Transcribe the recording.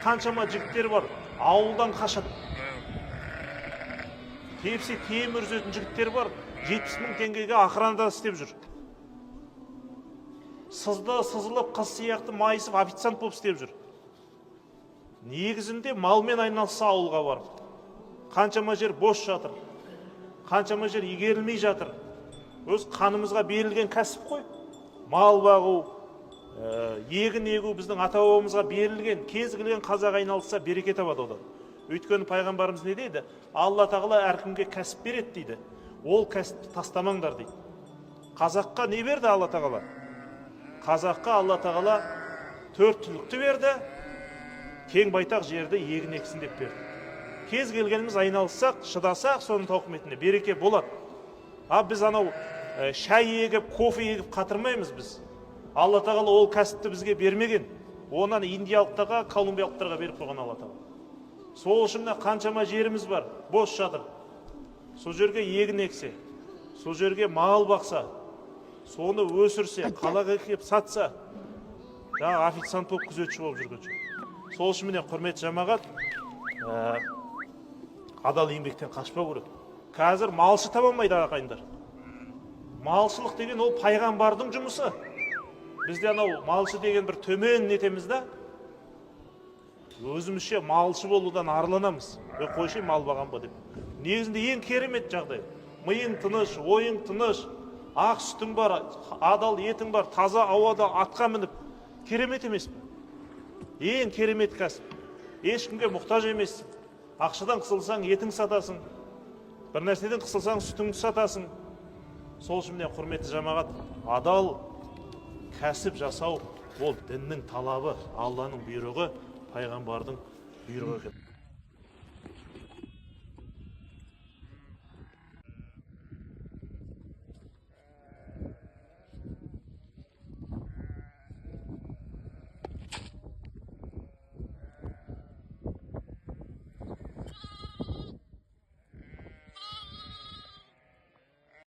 Қаншама жігіттер бар, ауылдан қашады. Тепсе темір үзетін жігіттер бар, 70 мың теңгеге охранада істеп жүр. Сызды, сызылып, қыз сияқты майысып, официант болып істеп жүр. Негізінде малмен айналса ауылға барып. Қаншама жер бос жатыр. Қаншама жер игерілмей жатыр. Өз қанымызға берілген кәсіп қой. Мал бағу, егін егу біздің ата-бабамызға берілген. Кез келген қазақ айналса береке табады одан. Өйткені пайғамбарымыз не дейді? Алла тағала әркімге кәсіп береді дейді. Ол кәсіпті тастамаңдар дейді. Қазаққа не берді Алла тағала? Қазаққа Алла тағала 4 түлікті берді, кең байтақ жерді егін ексін деп берді. Кез келгеніміз айналыссақ, шыдасақ, соның тауқыметіне береке болады. Біз анау шай егіп, кофе егіп қатырмаймыз біз. Алла тағала ол кәсіпті бізге бермеген. Онан индиялықтарға, колумбиялықтарға беріп қойған Алла тағала. Сол үшін қаншама жеріміз бар, бос жатыр. Сол жерге егін ексе, сол жерге мал бақса, соны өсірсе, қалаға кеп сатса, жаңа официант болып, күзетші болып жүргенше. Сол үшін құрметті жамағат, адал еңбектен қашпау керек. Қазір малшы табылмайды ағайындар. Малшылық деген ол пайғамбардың жұмысы. Бізде анау малшы деген бір төмен нетеміз да, өзімізше малшы болудан арыланамыз. Қойшы мал бағам ба деп. Негізінде ең керемет жағдай. Миың тыныш, ойың тыныш, ақ сүтің бар, адал етің бар, таза ауада атқа мініп, керемет емес пе? Ең керемет кәсіп. Ешкімге мұқтаж емессің. Ақшадан қысылсаң, етің сатасың. Бір нәрседен қысылсаң, сүтіңді сатасың. Сол үшін құрметті жамағат, адал кәсіп жасау ол діннің талабы, Алланың бұйрығы, пайғамбардың бұйрығы екен.